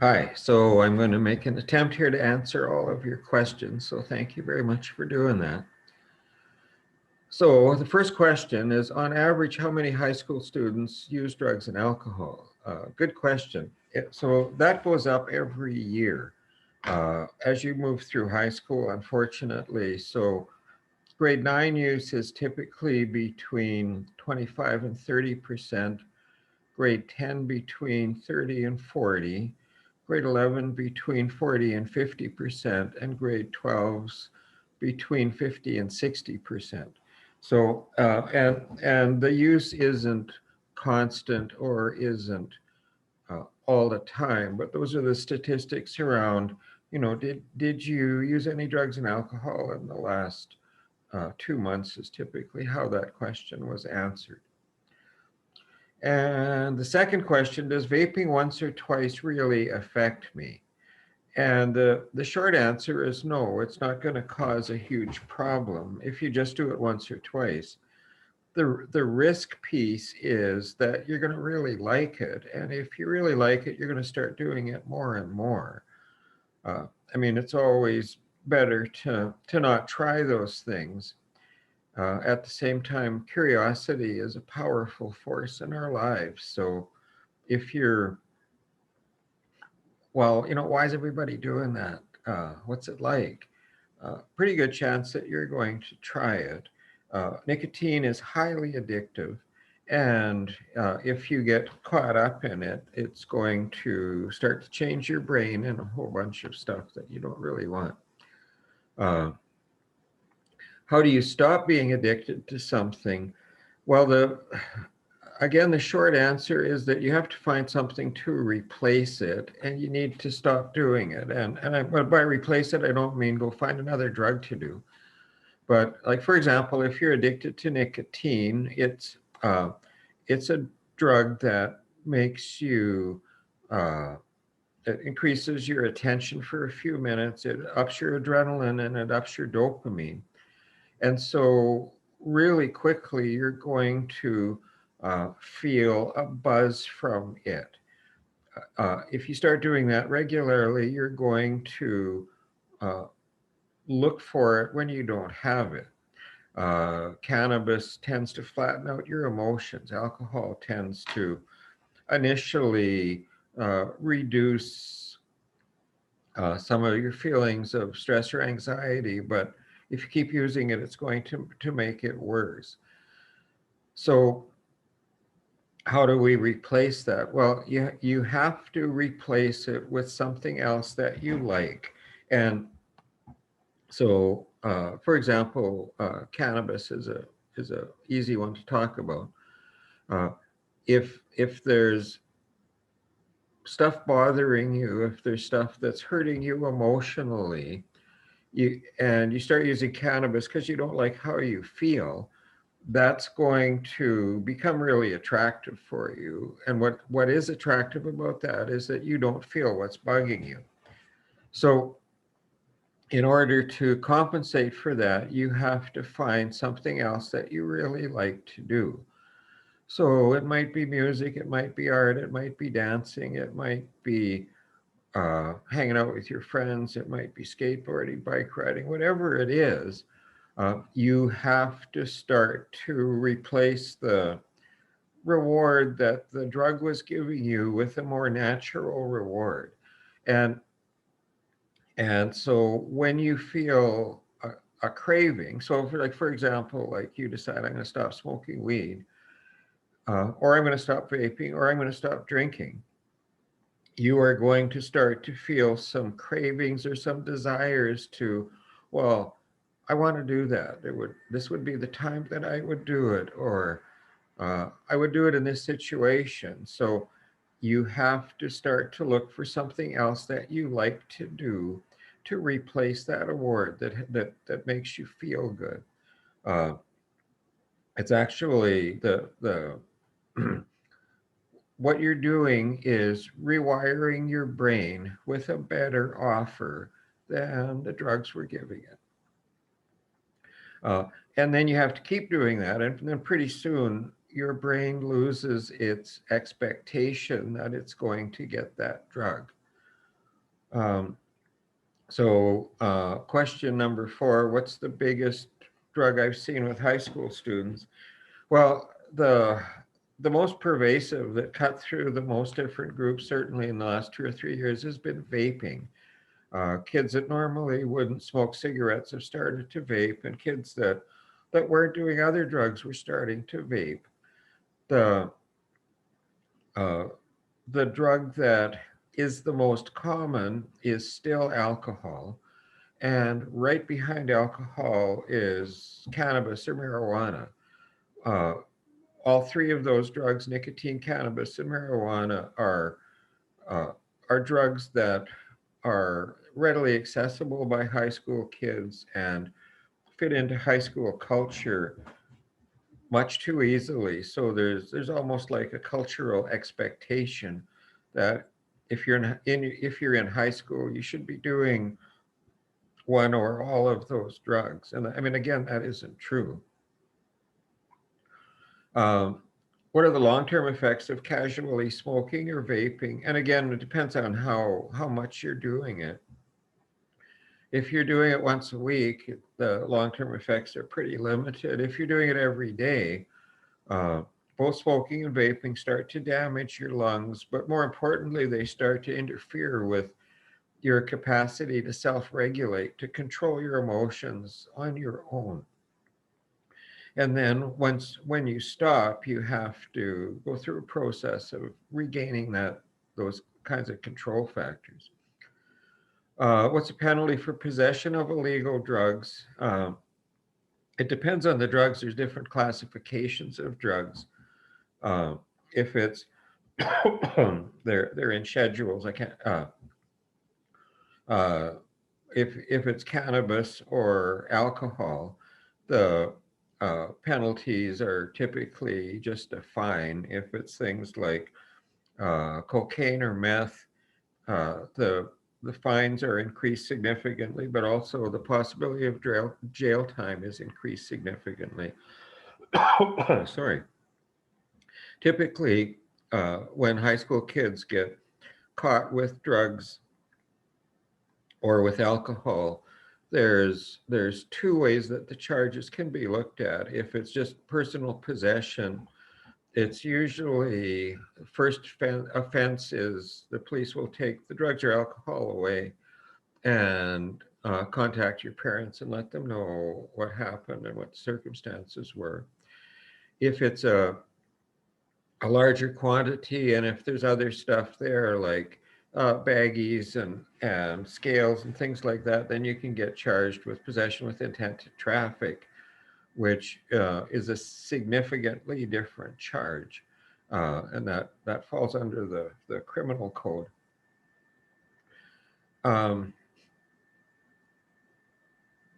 Hi, so I'm going to make an attempt here to answer all of your questions. So thank you very much for doing that. So the first question is, on average, how many high school students use drugs and alcohol? Good question. So that goes up every year as you move through high school, unfortunately. So grade 9 use is typically between 25 and 30%, grade 10 between 30 and 40, grade 11 between 40 and 50%, and grade 12's between 50 and 60%. So, and the use isn't constant or isn't all the time, but those are the statistics around, did you use any drugs and alcohol in the last 2 months is typically how that question was answered. And the second question, does vaping once or twice really affect me? And the short answer is no, it's not going to cause a huge problem if you just do it once or twice. The risk piece is that you're going to really like it. And if you really like it, you're going to start doing it more and more. I mean, it's always better to not try those things. At the same time, curiosity is a powerful force in our lives. So if you're, well, why is everybody doing that? What's it like? Pretty good chance that you're going to try it. Nicotine is highly addictive. And if you get caught up in it, it's going to start to change your brain and a whole bunch of stuff that you don't really want. Uh, how do you stop being addicted to something? Well, again, the short answer is that you have to find something to replace it, and you need to stop doing it. But by replace it, I don't mean go find another drug to do. But like, for example, if you're addicted to nicotine, it's a drug that makes you, it increases your attention for a few minutes. It ups your adrenaline and it ups your dopamine. And so, really quickly, you're going to feel a buzz from it. If you start doing that regularly, you're going to uh, look for it when you don't have it. Cannabis tends to flatten out your emotions. Alcohol tends to initially reduce some of your feelings of stress or anxiety, but if you keep using it, it's going to make it worse. So how do we replace that? Well, you have to replace it with something else that you like. And so, for example, cannabis is a easy one to talk about. Uh, if there's stuff bothering you, if there's stuff that's hurting you emotionally, you start using cannabis because you don't like how you feel, that's going to become really attractive for you. And what is attractive about that is that you don't feel what's bugging you. So in order to compensate for that, you have to find something else that you really like to do. So it might be music, it might be art, it might be dancing, it might be hanging out with your friends, it might be skateboarding, bike riding, whatever it is. You have to start to replace the reward that the drug was giving you with a more natural reward. And and so when you feel a craving, so for example, like you decide I'm going to stop smoking weed, or I'm going to stop vaping, or I'm going to stop drinking, you are going to start to feel some cravings or some desires to, well, I want to do that. This would be the time that I would do it, or I would do it in this situation. So you have to start to look for something else that you like to do to replace that award that makes you feel good. Uh, it's actually the what you're doing is rewiring your brain with a better offer than the drugs were giving it. Uh, and then you have to keep doing that. And then pretty soon, your brain loses its expectation that it's going to get that drug. Um, question number 4, what's the biggest drug I've seen with high school students? Well, the most pervasive that cut through the most different groups, certainly in the last 2 or 3 years, has been vaping. Kids that normally wouldn't smoke cigarettes have started to vape, and kids that weren't doing other drugs were starting to vape. The uh, the drug that is the most common is still alcohol, and right behind alcohol is cannabis or marijuana. Uh, all three of those drugs, nicotine, cannabis, and marijuana, uh, are drugs that are readily accessible by high school kids and fit into high school culture much too easily. So there's almost like a cultural expectation that if you're in high school, you should be doing one or all of those drugs. And I mean, again, that isn't true. Um, what are the long-term effects of casually smoking or vaping? And again, it depends on how much you're doing it. If you're doing it once a week, the long-term effects are pretty limited. If you're doing it every day, uh, both smoking and vaping start to damage your lungs, but more importantly, they start to interfere with your capacity to self-regulate, to control your emotions on your own. And then when you stop, you have to go through a process of regaining those kinds of control factors. What's the penalty for possession of illegal drugs? It depends on the drugs. There's different classifications of drugs. Uh, if it's they're in schedules. I can't. Uh, if it's cannabis or alcohol, the penalties are typically just a fine. If it's things like cocaine or meth, the fines are increased significantly, but also the possibility of jail time is increased significantly. Sorry. Typically, when high school kids get caught with drugs or with alcohol, there's two ways that the charges can be looked at. If it's just personal possession, it's usually first offense is the police will take the drugs or alcohol away and contact your parents and let them know what happened and what the circumstances were. If it's a larger quantity, and if there's other stuff there like baggies and scales and things like that, then you can get charged with possession with intent to traffic, which is a significantly different charge, and that falls under the criminal code. Um,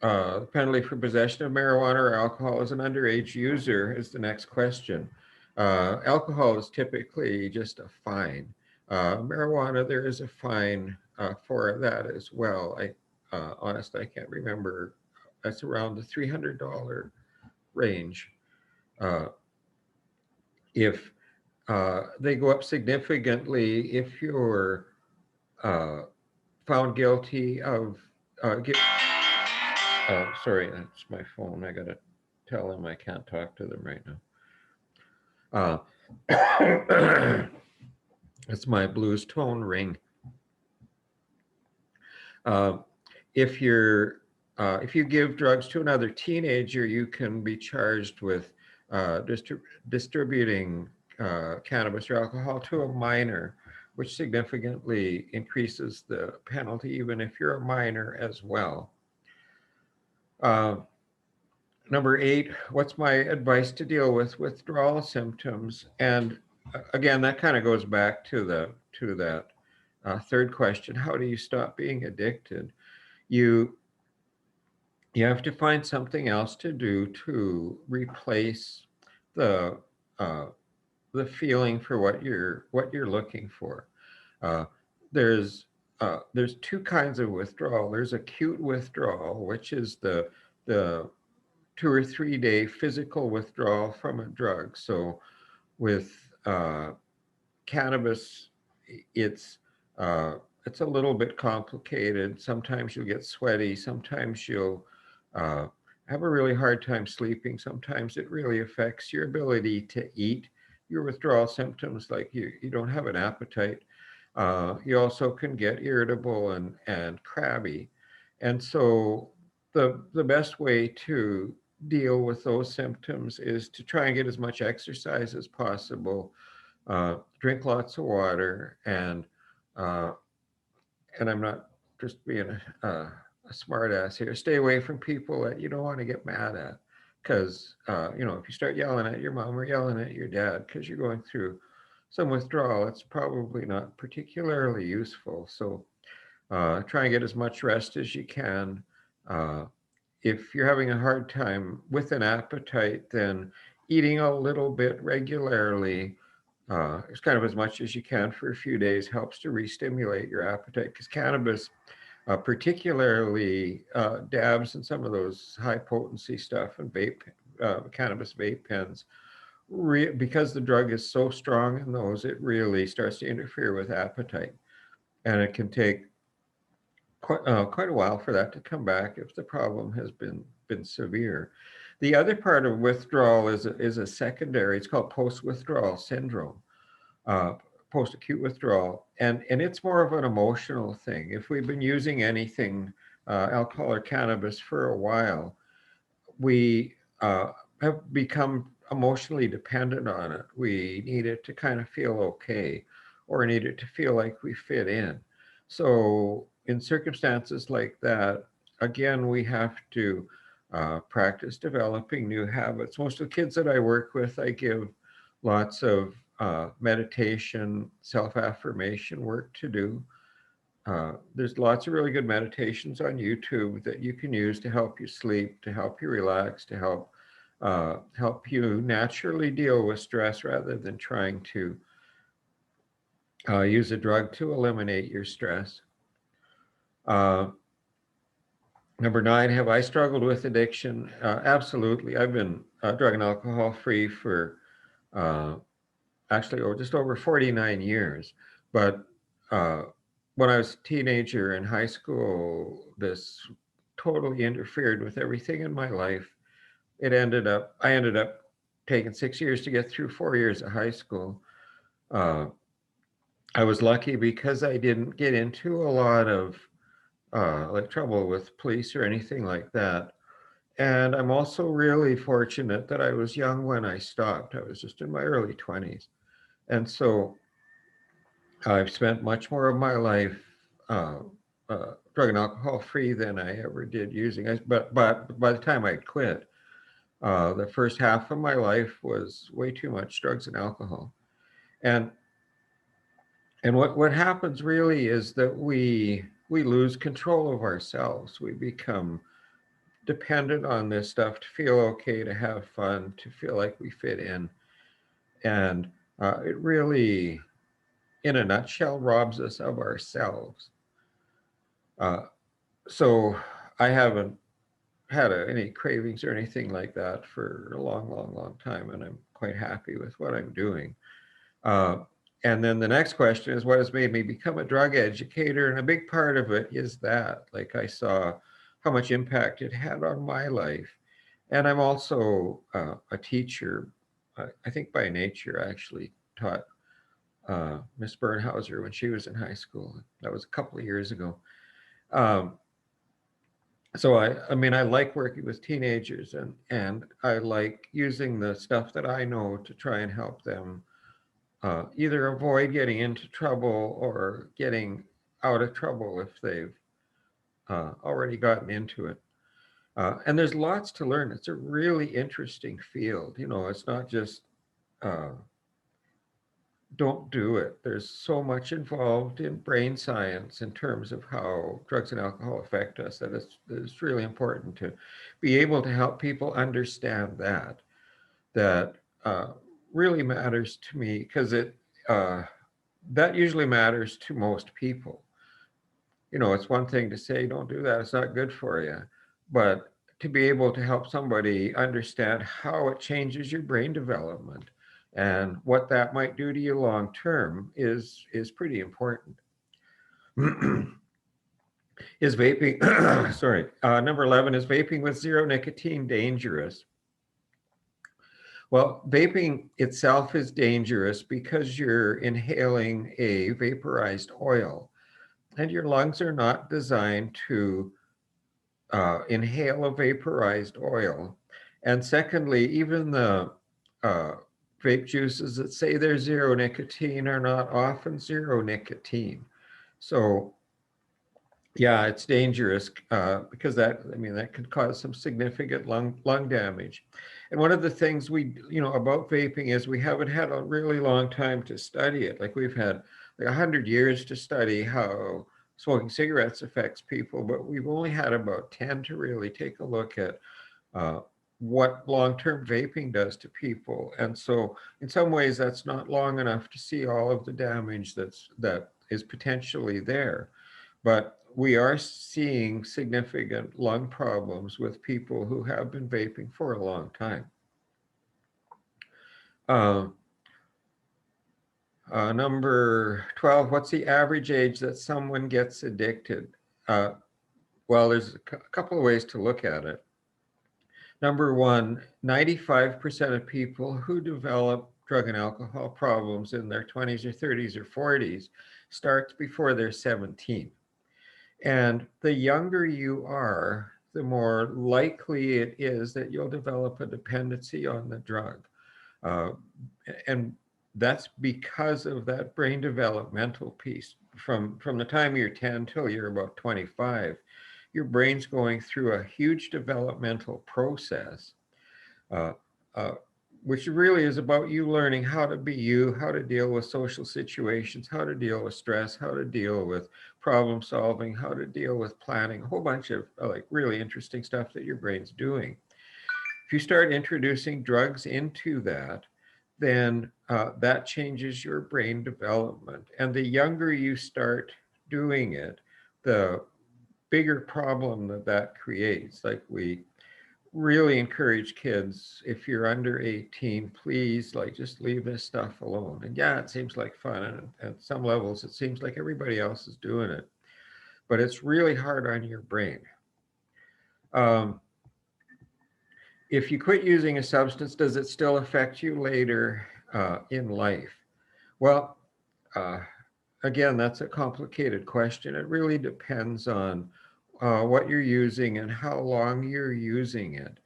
Penalty for possession of marijuana or alcohol as an underage user is the next question. Alcohol is typically just a fine. Marijuana, there is a fine for that as well. Honestly, I can't remember. That's around the $300 range. Uh, if They go up significantly if you're uh, found guilty of sorry, that's my phone. I gotta tell them I can't talk to them right now. It's my blues tone ring. Uh, if you're if you give drugs to another teenager, you can be charged with distributing cannabis or alcohol to a minor, which significantly increases the penalty, even if you're a minor as well. Uh, Number 8, what's my advice to deal with withdrawal symptoms? And again, that kind of goes back to that third question: how do you stop being addicted? You you have to find something else to do to replace the uh, the feeling for what you're looking for. Uh, there's two kinds of withdrawal. There's acute withdrawal, which is the 2 or 3 day physical withdrawal from a drug. So with cannabis, it's it's a little bit complicated. Sometimes you'll get sweaty. Sometimes you'll uh, have a really hard time sleeping. Sometimes it really affects your ability to eat. Your withdrawal symptoms, like you don't have an appetite. You also can get irritable and crabby. And so the best way to deal with those symptoms is to try and get as much exercise as possible, drink lots of water, uh, and I'm not just being a smart ass here. Stay away from people that you don't want to get mad at, because if you start yelling at your mom or yelling at your dad because you're going through some withdrawal, it's probably not particularly useful. So try and get as much rest as you can. Uh, if you're having a hard time with an appetite, then eating a little bit regularly, it's kind of as much as you can for a few days, helps to re-stimulate your appetite, because cannabis, particularly dabs and some of those high potency stuff and cannabis vape pens, because the drug is so strong in those, it really starts to interfere with appetite, and it can take quite a while for that to come back if the problem has been severe. The other part of withdrawal is a secondary. It's called post withdrawal syndrome, uh, post acute withdrawal, and it's more of an emotional thing. If we've been using anything, alcohol or cannabis, for a while, we have become emotionally dependent on it. We need it to kind of feel okay, or need it to feel like we fit in. So, in circumstances like that, again, we have to practice developing new habits. Most of the kids that I work with, I give lots of meditation, self affirmation work to do. There's lots of really good meditations on YouTube that you can use to help you sleep, to help you relax, to help you naturally deal with stress rather than trying to use a drug to eliminate your stress. Uh, Number nine, have I struggled with addiction? Absolutely. I've been drug and alcohol free for uh, actually just over 49 years. But uh, when I was a teenager in high school, this totally interfered with everything in my life. I ended up taking 6 years to get through 4 years of high school. Uh, I was lucky because I didn't get into a lot of like trouble with police or anything like that. And I'm also really fortunate that I was young when I stopped. I was just in my early 20s. And so I've spent much more of my life uh, drug and alcohol free than I ever did using. But by the time I quit, the first half of my life was way too much drugs and alcohol. And what happens really is that we lose control of ourselves. We become dependent on this stuff to feel okay, to have fun, to feel like we fit in, and it really, in a nutshell, robs us of ourselves. Uh, so I haven't had any cravings or anything like that for a long, long, long time, and I'm quite happy with what I'm doing. Uh, and then the next question is, what has made me become a drug educator? And a big part of it is that, like, I saw how much impact it had on my life. And I'm also a teacher. I think by nature, I actually taught Miss Bernhauser when she was in high school. That was a couple of years ago. Um, so I mean, I like working with teenagers, and I like using the stuff that I know to try and help them either avoid getting into trouble or getting out of trouble if they've already gotten into it. And there's lots to learn. It's a really interesting field. It's not just uh, don't do it. There's so much involved in brain science in terms of how drugs and alcohol affect us that it's really important to be able to help people understand that uh, really matters to me, because uh, that usually matters to most people. It's one thing to say, don't do that, it's not good for you. But to be able to help somebody understand how it changes your brain development and what that might do to you long term is pretty important. Is vaping, sorry, number 11, is vaping with zero nicotine dangerous? Well, vaping itself is dangerous because you're inhaling a vaporized oil, and your lungs are not designed to inhale a vaporized oil. And secondly, even the uh, vape juices that say they're zero nicotine are not often zero nicotine. So yeah, it's dangerous because that could cause some significant lung damage. And one of the things about vaping is we haven't had a really long time to study it. Like we've had like 100 years to study how smoking cigarettes affects people, but we've only had about 10 to really take a look at uh, what long-term vaping does to people. And so in some ways that's not long enough to see all of the damage that is potentially there. But we are seeing significant lung problems with people who have been vaping for a long time. Uh, Number 12, what's the average age that someone gets addicted? Uh, well, there's a couple of ways to look at it. Number one, 95% of people who develop drug and alcohol problems in their 20s or 30s or 40s starts before they're 17. And the younger you are, the more likely it is that you'll develop a dependency on the drug. Uh, and that's because of that brain developmental piece. From the time you're 10 till you're about 25, your brain's going through a huge developmental process, uh, uh, which really is about you learning how to be you, how to deal with social situations, how to deal with stress, how to deal with problem solving, how to deal with planning, a whole bunch of like really interesting stuff that your brain's doing. If you start introducing drugs into that, then that changes your brain development. And the younger you start doing it, the bigger problem that creates. Like we really encourage kids, if you're under 18, please like just leave this stuff alone. And yeah, it seems like fun, and at some levels it seems like everybody else is doing it, but it's really hard on your brain. um, if you quit using a substance, does it still affect you later in life? Well, uh, again, that's a complicated question. It really depends on what you're using and how long you're using it.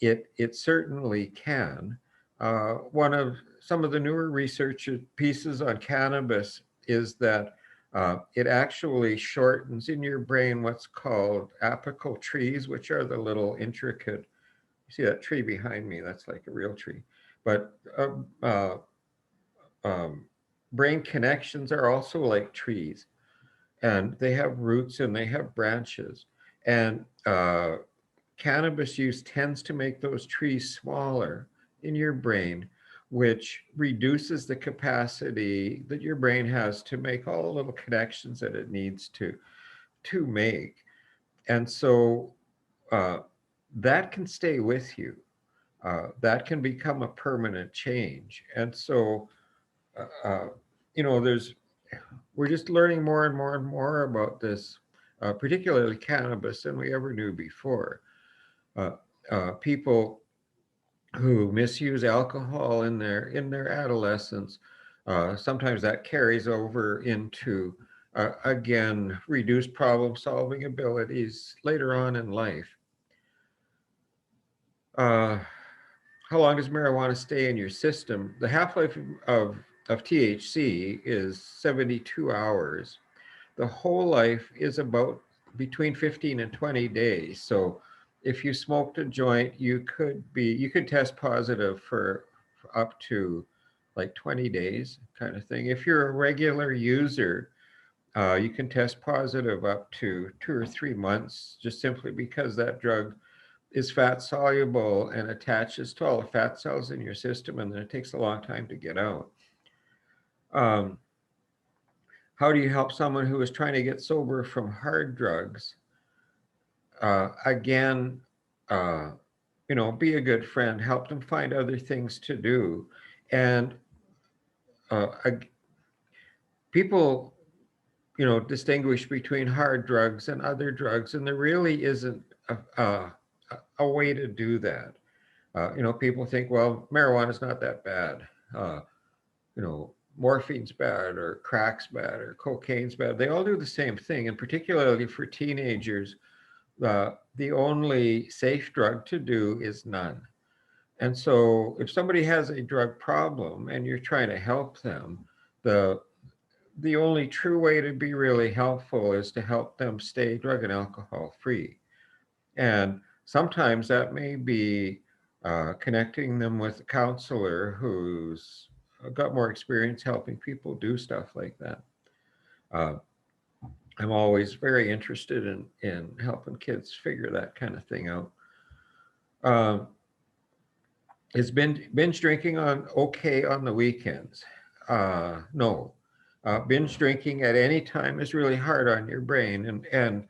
It certainly can. One of some of the newer research pieces on cannabis is that it actually shortens in your brain what's called apical trees, which are the little intricate. You see that tree behind me? That's like a real tree. But um, brain connections are also like trees, and they have roots and they have branches. And cannabis use tends to make those trees smaller in your brain, which reduces the capacity that your brain has to make all the little connections that it needs to make. And so uh, that can stay with you. That can become a permanent change. And so, uh, uh, there's we're just learning more and more and more about this, particularly cannabis, than we ever knew before. Uh, People who misuse alcohol in their adolescence, sometimes that carries over into again reduced problem solving abilities later on in life. Uh, how long does marijuana stay in your system? The half-life of THC is 72 hours. The whole life is about between 15 and 20 days. So if you smoked a joint, you could test positive for up to like 20 days kind of thing. If you're a regular user, you can test positive up to 2 or 3 months, just simply because that drug is fat soluble and attaches to all the fat cells in your system, and then it takes a long time to get out. Um, how do you help someone who is trying to get sober from hard drugs? Again, uh, be a good friend, help them find other things to do. And uh, people distinguish between hard drugs and other drugs, and there really isn't a way to do that. People think, well, marijuana's not that bad. Uh, Morphine's bad, or crack's bad, or cocaine's bad. They all do the same thing, and particularly for teenagers, the only safe drug to do is none. And so, if somebody has a drug problem and you're trying to help them, the the only true way to be really helpful is to help them stay drug and alcohol free. And sometimes that may be connecting them with a counselor who's got more experience helping people do stuff like that. Uh, I'm always very interested in helping kids figure that kind of thing out. Uh, is binge drinking on okay on the weekends? No. Binge drinking at any time is really hard on your brain, and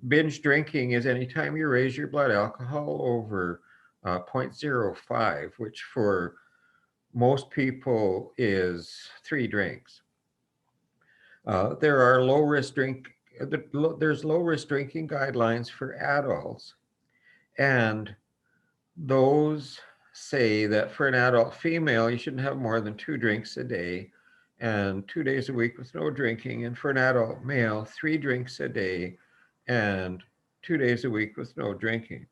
binge drinking is anytime you raise your blood alcohol over 0.05, which for most people is 3 drinks. There are low risk drink. There's low risk drinking guidelines for adults, and those say that for an adult female, you shouldn't have more than 2 drinks a day and 2 days a week with no drinking. And for an adult male, 3 drinks a day and 2 days a week with no drinking.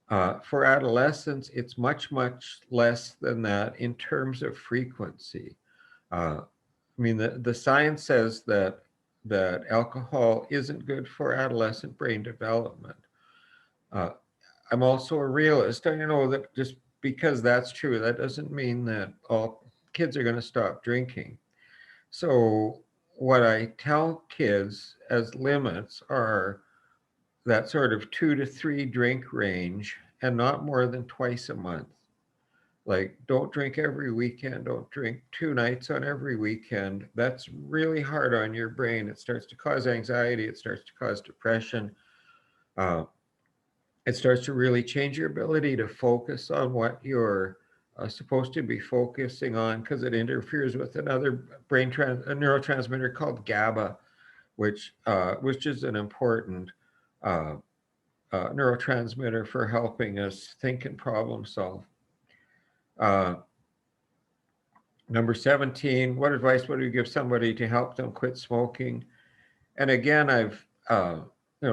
For adolescents, it's much, much less than that in terms of frequency. I mean, the science says that alcohol isn't good for adolescent brain development. Uh, I'm also a realist. I know that just because that's true, that doesn't mean that all kids are going to stop drinking. So, what I tell kids as limits are that sort of 2 to 3 drink range, and not more than twice a month. Like, don't drink every weekend, don't drink 2 nights on every weekend. That's really hard on your brain. It starts to cause anxiety, it starts to cause depression. Uh, it starts to really change your ability to focus on what you're supposed to be focusing on, because it interferes with another a neurotransmitter called GABA, which is an important uh, neurotransmitter for helping us think and problem solve. Uh, Number 17, what advice would you give somebody to help them quit smoking? And again, I've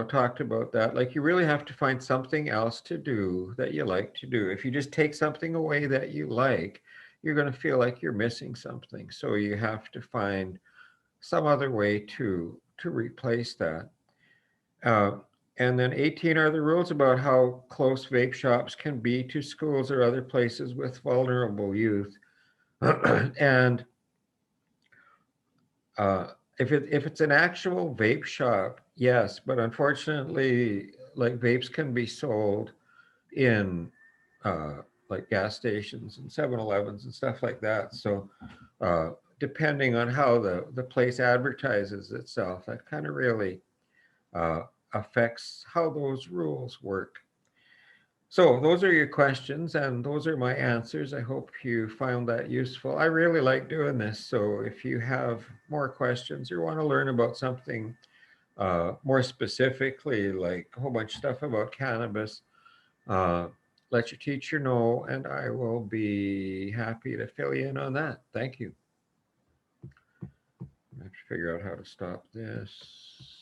talked about that. Like, you really have to find something else to do that you like to do. If you just take something away that you like, you're going to feel like you're missing something. So you have to find some other way to replace that. Uh, and then 18 are the rules about how close vape shops can be to schools or other places with vulnerable youth. And Uh, if it's an actual vape shop, yes, but unfortunately, like, vapes can be sold in uh, like gas stations and 7-Elevens and stuff like that. So uh, depending on how the place advertises itself, that kind of really uh, affects how those rules work. So those are your questions, and those are my answers. I hope you found that useful. I really like doing this. So if you have more questions or want to learn about something more specifically, like a whole bunch of stuff about cannabis, uh, let your teacher know, and I will be happy to fill you in on that. Thank you. I have to figure out how to stop this.